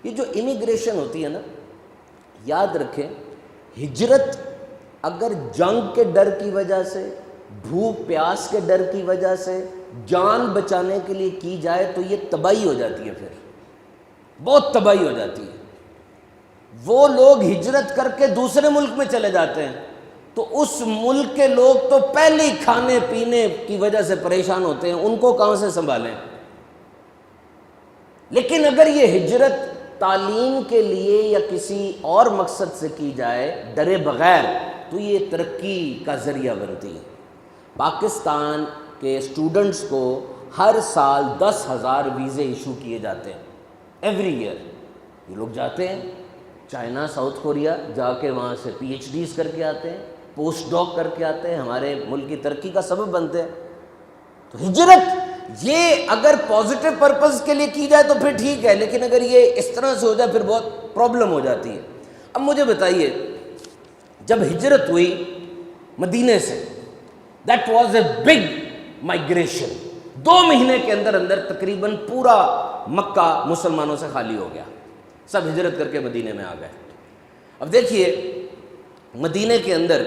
یہ جو امیگریشن ہوتی ہے نا، یاد رکھیں ہجرت اگر جنگ کے ڈر کی وجہ سے، بھوک پیاس کے ڈر کی وجہ سے، جان بچانے کے لیے کی جائے تو یہ تباہی ہو جاتی ہے، پھر بہت تباہی ہو جاتی ہے۔ وہ لوگ ہجرت کر کے دوسرے ملک میں چلے جاتے ہیں تو اس ملک کے لوگ تو پہلے ہی کھانے پینے کی وجہ سے پریشان ہوتے ہیں، ان کو کہاں سے سنبھالیں۔ لیکن اگر یہ ہجرت تعلیم کے لیے یا کسی اور مقصد سے کی جائے ڈرے بغیر تو یہ ترقی کا ذریعہ بنتی ہے۔ پاکستان کے اسٹوڈنٹس کو ہر سال 10,000 ویزے ایشو کیے جاتے ہیں ایوری ایئر۔ یہ لوگ جاتے ہیں چائنا، ساؤتھ کوریا، جا کے وہاں سے پی ایچ ڈیز کر کے آتے ہیں، پوسٹ ڈاک کر کے آتے ہیں، ہمارے ملک کی ترقی کا سبب بنتے ہیں۔ تو ہجرت یہ اگر پازیٹیو پرپز کے لیے کی جائے تو پھر ٹھیک ہے، لیکن اگر یہ اس طرح سے ہو جائے پھر بہت پرابلم ہو جاتی ہے۔ اب مجھے بتائیے، جب ہجرت ہوئی مدینے سے، that was a big migration, 2 مہینے کے اندر اندر تقریباً پورا مکہ مسلمانوں سے خالی ہو گیا، سب ہجرت کر کے مدینے میں آ گئے۔ اب دیکھیے مدینے کے اندر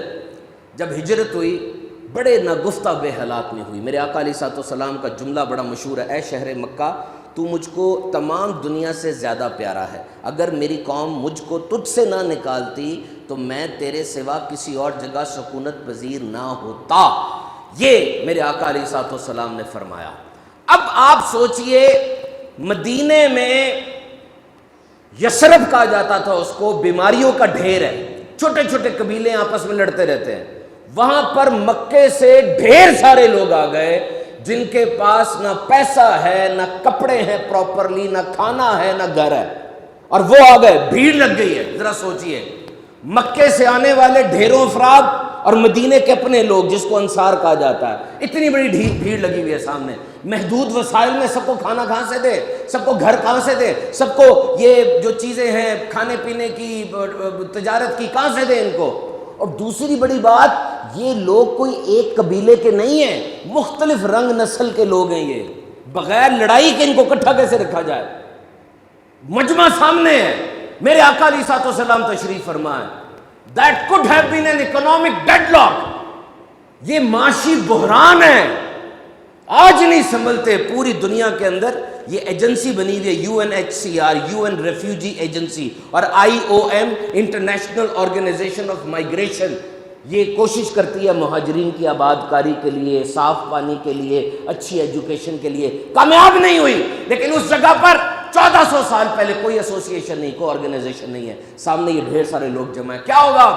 جب ہجرت ہوئی بڑے ناگفتہ بے حالات میں ہوئی۔ میرے آقا علیہ الصلوۃ والسلام کا جملہ بڑا مشہور ہے، اے شہر مکہ تو مجھ کو تمام دنیا سے زیادہ پیارا ہے، اگر میری قوم مجھ کو تجھ سے نہ نکالتی تو میں تیرے سوا کسی اور جگہ سکونت پذیر نہ ہوتا، یہ میرے آقا علیہ الصلوۃ والسلام نے فرمایا۔ اب آپ سوچئے مدینے میں یثرب کہا جاتا تھا اس کو، بیماریوں کا ڈھیر ہے، چھوٹے چھوٹے قبیلے آپس میں لڑتے رہتے ہیں، وہاں پر مکے سے ڈھیر سارے لوگ آ گئے جن کے پاس نہ پیسہ ہے، نہ کپڑے ہیں پراپرلی، نہ کھانا ہے، نہ گھر ہے، اور وہ آ گئے، بھیڑ لگ گئی ہے۔ ذرا سوچئے مکے سے آنے والے ڈھیروں افراد اور مدینے کے اپنے لوگ جس کو انصار کہا جاتا ہے، اتنی بڑی بھیڑ لگی ہوئی ہے سامنے۔ محدود وسائل میں سب کو کھانا کہاں سے دے، سب کو گھر کہاں سے دے، سب کو یہ جو چیزیں ہیں کھانے پینے کی، تجارت کی، کہاں سے دے ان کو۔ اور دوسری بڑی بات، یہ لوگ کوئی ایک قبیلے کے نہیں ہیں، مختلف رنگ نسل کے لوگ ہیں، یہ بغیر لڑائی کے ان کو اکٹھا کیسے رکھا جائے۔ مجمع سامنے ہے، میرے آقا علیہ الصلوۃ والسلام تشریف فرمائے، that could have been an economic deadlock، یہ معاشی بحران ہے، آج نہیں سنبھلتے۔ پوری دنیا کے اندر یہ ایجنسی بنی ہوئی ہے، UNHCR، UN ریفیوجی ایجنسی، اور IOM international organization of migration, یہ کوشش کرتی ہے مہاجرین کی آباد کاری کے لیے، صاف پانی کے لیے، اچھی ایجوکیشن کے لیے، کامیاب نہیں ہوئی۔ لیکن اس جگہ پر 1400 سال پہلے کوئی ایسوسیشن نہیں، کوئی آرگنائزیشن نہیں ہے، سامنے یہ ڈھیر سارے لوگ جمع ہیں، کیا ہوگا؟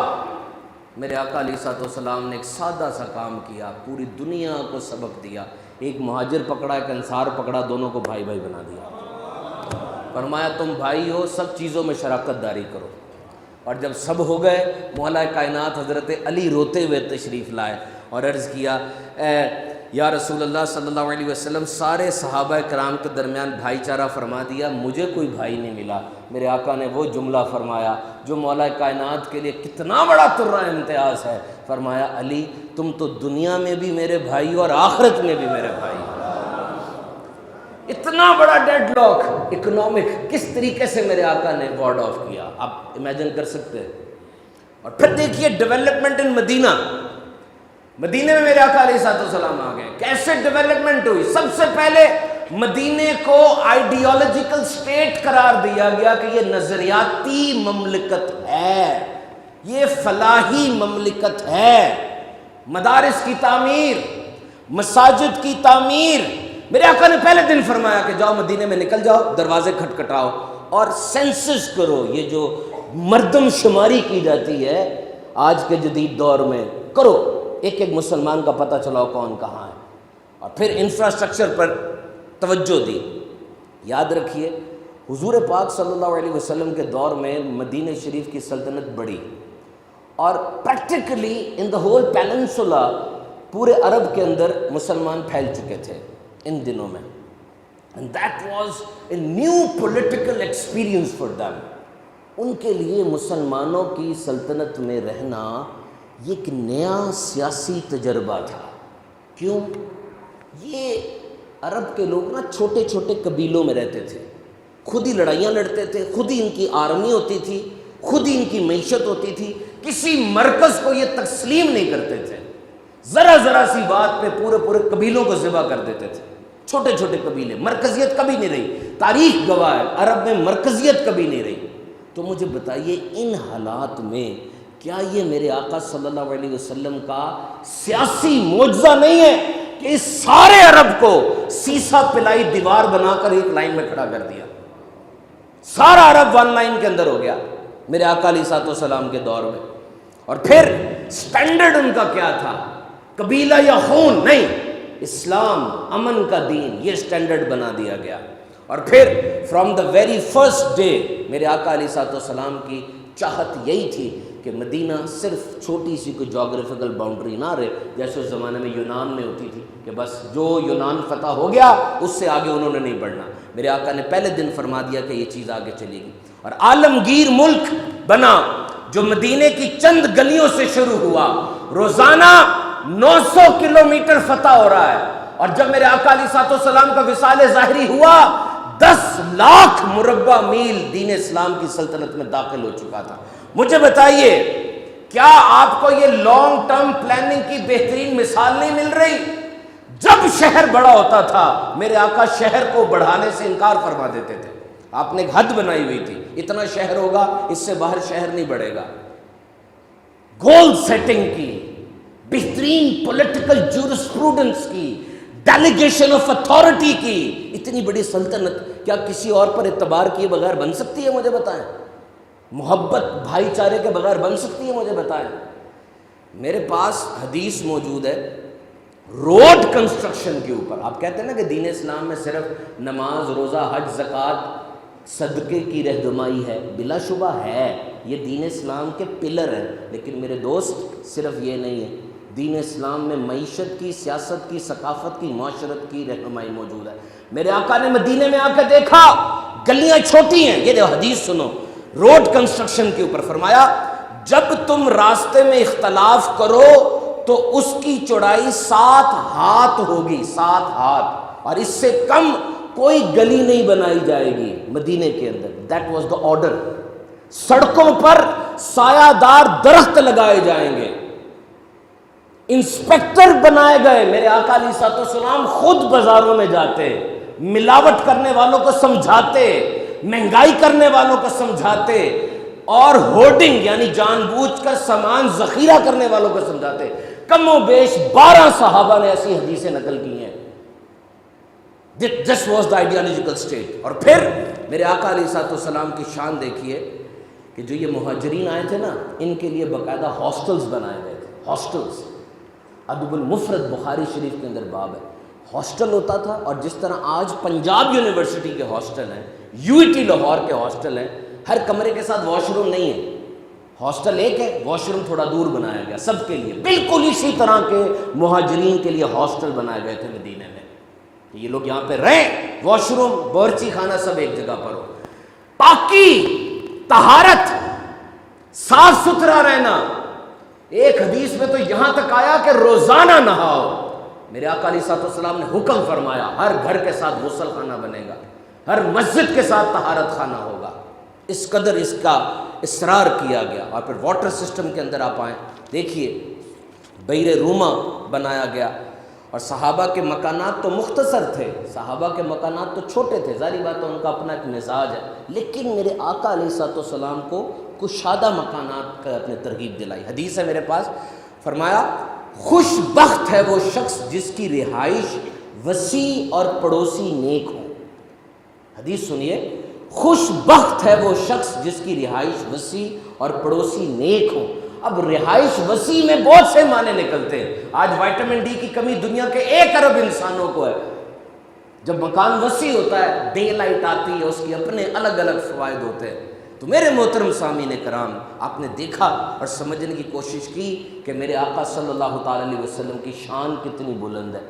میرے آقا علیہ الصلوۃ والسلام نے ایک سادہ سا کام کیا، پوری دنیا کو سبق دیا۔ ایک مہاجر پکڑا، ایک انصار پکڑا، دونوں کو بھائی بھائی بنا دیا، فرمایا تم بھائی ہو، سب چیزوں میں شراکت داری کرو۔ اور جب سب ہو گئے، مولا کائنات حضرت علی روتے ہوئے تشریف لائے اور عرض کیا، اے یا رسول اللہ صلی اللہ علیہ وسلم، سارے صحابہ کرام کے درمیان بھائی چارہ فرما دیا، مجھے کوئی بھائی نہیں ملا۔ میرے آقا نے وہ جملہ فرمایا جو مولا کائنات کے لیے کتنا بڑا ترہ امتیاز ہے، فرمایا علی تم تو دنیا میں بھی میرے بھائی اور آخرت میں بھی میرے بھائی۔ اتنا بڑا ڈیڈ لاک اکنامک کس طریقے سے میرے آقا نے وارڈ آف کیا، آپ امیجن کر سکتے ہیں۔ اور پھر دیکھیے ڈیولپمنٹ ان مدینہ، مدینے میں میرے آقا علیہ الصلوۃ والسلام آ گئے، کیسے ڈیولپمنٹ ہوئی؟ سب سے پہلے مدینے کو آئیڈیالوجیکل سٹیٹ قرار دیا گیا کہ یہ نظریاتی مملکت ہے، یہ فلاحی مملکت ہے۔ مدارس کی تعمیر، مساجد کی تعمیر، میرے آقا نے پہلے دن فرمایا کہ جاؤ مدینے میں نکل جاؤ، دروازے کھٹکھٹاؤ اور سینسس کرو، یہ جو مردم شماری کی جاتی ہے آج کے جدید دور میں، کرو، ایک ایک مسلمان کا پتہ چلاؤ کون کہاں ہے۔ اور پھر انفراسٹرکچر پر توجہ دی۔ یاد رکھیے حضور پاک صلی اللہ علیہ وسلم کے دور میں مدینہ شریف کی سلطنت بڑھی، اور practically in the whole peninsula, پورے عرب کے اندر مسلمان پھیل چکے تھے ان دنوں میں، and that was a new political experience for them۔ ان کے لیے مسلمانوں کی سلطنت میں رہنا یہ ایک نیا سیاسی تجربہ تھا۔ کیوں؟ یہ عرب کے لوگ نا چھوٹے چھوٹے قبیلوں میں رہتے تھے، خود ہی لڑائیاں لڑتے تھے، خود ہی ان کی آرمی ہوتی تھی، خود ہی ان کی معیشت ہوتی تھی، کسی مرکز کو یہ تسلیم نہیں کرتے تھے، ذرا ذرا سی بات پہ پورے پورے قبیلوں کو ذبح کر دیتے تھے، چھوٹے چھوٹے قبیلے، مرکزیت کبھی نہیں رہی، تاریخ گواہ ہے عرب میں مرکزیت کبھی نہیں رہی۔ تو مجھے بتائیے ان حالات میں کیا یہ میرے آقا صلی اللہ علیہ وسلم کا سیاسی معجزہ نہیں ہے کہ اس سارے عرب کو سیسا پلائی دیوار بنا کر ایک لائن میں کھڑا کر دیا، سارا عرب ون لائن کے اندر ہو گیا میرے آقا علیہ الصلوۃ والسلام کے دور میں۔ اور پھر سٹینڈرڈ ان کا کیا تھا؟ قبیلہ یا خون نہیں، اسلام، امن کا دین، یہ سٹینڈرڈ بنا دیا گیا۔ اور پھر from the very first day میرے آقا علیہ الصلوۃ والسلام کی چاہت یہی تھی کہ مدینہ صرف چھوٹی سی کوئی جغرافیکل باؤنڈری نہ رہے، جیسے اس زمانے میں یونان میں ہوتی تھی کہ بس جو یونان فتح ہو گیا اس سے آگے انہوں نے نہیں بڑھنا۔ میرے آقا نے پہلے دن فرما دیا کہ یہ چیز آگے چلے گی، اور عالمگیر ملک بنا جو مدینے کی چند گلیوں سے شروع ہوا، روزانہ 900 کلومیٹر فتح ہو رہا ہے، اور جب میرے آقا علیہ الصلوۃ والسلام کا وصال ظاہری ہوا 10 لاکھ مربع میل دین اسلام کی سلطنت میں داخل ہو چکا تھا۔ مجھے بتائیے کیا آپ کو یہ لانگ ٹرم پلاننگ کی بہترین مثال نہیں مل رہی؟ جب شہر بڑا ہوتا تھا میرے آقا شہر کو بڑھانے سے انکار فرما دیتے تھے، آپ نے ایک حد بنائی ہوئی تھی، اتنا شہر ہوگا اس سے باہر شہر نہیں بڑھے گا۔ گول سیٹنگ کی، بہترین پولیٹیکل جورسپروڈنس کی، ڈیلیگیشن آف اتھارٹی کی، اتنی بڑی سلطنت کیا کسی اور پر اعتبار کیے بغیر بن سکتی ہے؟ مجھے بتائیں، محبت بھائی چارے کے بغیر بن سکتی ہے؟ مجھے بتائیں۔ میرے پاس حدیث موجود ہے روڈ کنسٹرکشن کے اوپر۔ آپ کہتے ہیں نا کہ دین اسلام میں صرف نماز، روزہ، حج، زکوٰۃ، صدقے کی رہنمائی ہے، بلا شبہ ہے، یہ دین اسلام کے پلر ہیں، لیکن میرے دوست صرف یہ نہیں ہے، دین اسلام میں معیشت کی، سیاست کی، ثقافت کی، معاشرت کی رہنمائی موجود ہے۔ میرے آقا نے مدینے میں آ کے دیکھا گلیاں چھوٹی ہیں، یہ حدیث سنو، روڈ کنسٹرکشن کے اوپر فرمایا جب تم راستے میں اختلاف کرو تو اس کی چوڑائی 7 ہاتھ ہوگی، 7 ہاتھ، اور اس سے کم کوئی گلی نہیں بنائی جائے گی مدینے کے اندر۔ That was the order. سڑکوں پر سایہ دار درخت لگائے جائیں گے، انسپیکٹر بنائے گئے۔ میرے آقا علیہ الصلوۃ والسلام خود بازاروں میں جاتے، ملاوٹ کرنے والوں کو سمجھاتے، مہنگائی کرنے والوں کو سمجھاتے، اور ہورڈنگ یعنی جان بوجھ کر سامان ذخیرہ کرنے والوں کو سمجھاتے۔ کم و بیش 12 صحابہ نے ایسی حدیثیں نقل کی ہیں۔ This was the ideological state۔ اور پھر میرے آقا علیہ الصلوۃ والسلام کی شان دیکھیے کہ جو یہ مہاجرین آئے تھے نا، ان کے لیے باقاعدہ ہاسٹلز بنائے گئے تھے، ہاسٹلز۔ ادب المفرد بخاری شریف کے اندر باب ہے، ہاسٹل ہوتا تھا، اور جس طرح آج پنجاب یونیورسٹی کے ہاسٹل ہیں، UET لاہور کے ہاسٹل ہیں، ہر کمرے کے ساتھ واش روم نہیں ہے، ہاسٹل ایک ہے، واش روم تھوڑا دور بنایا گیا سب کے لیے۔ بالکل اسی طرح کے مہاجرین کے لیے ہاسٹل بنائے گئے تھے مدینے میں کہ یہ لوگ یہاں پہ رہیں، واش روم، باورچی خانہ سب ایک جگہ پر ہو۔ پاکی، طہارت، صاف ستھرا رہنا۔ ایک حدیث میں تو یہاں تک آیا کہ روزانہ نہاؤ۔ میرے آقا علیہ الصلوۃ والسلام نے حکم فرمایا ہر گھر کے ساتھ غسل خانہ بنے گا، ہر مسجد کے ساتھ طہارت خانہ ہوگا۔ اس قدر اس کا اصرار کیا گیا۔ اور پھر واٹر سسٹم کے اندر آپ آئیں، دیکھیے بئر روما بنایا گیا، اور صحابہ کے مکانات تو مختصر تھے، صحابہ کے مکانات تو چھوٹے تھے، ظاہری بات ہے ان کا اپنا ایک مزاج ہے، لیکن میرے آقا علیہ الصلوۃ والسلام کو کشادہ مکانات کا اپنے ترغیب دلائی۔ حدیث ہے میرے پاس، فرمایا خوش بخت ہے وہ شخص جس کی رہائش وسیع اور پڑوسی نیک ہو۔ حدیث سنیے، خوش بخت ہے وہ شخص جس کی رہائش وسیع اور پڑوسی نیک ہو۔ اب رہائش وسیع میں بہت سے معنی نکلتے ہیں۔ آج وائٹامن ڈی کی کمی دنیا کے 1 ارب انسانوں کو ہے۔ جب مکان وسیع ہوتا ہے، ڈے لائٹ آتی ہے، اس کے اپنے الگ الگ فوائد ہوتے ہیں۔ تو میرے محترم سامعین کرام، آپ نے دیکھا اور سمجھنے کی کوشش کی کہ میرے آقا صلی اللہ تعالی علیہ وسلم کی شان کتنی بلند ہے۔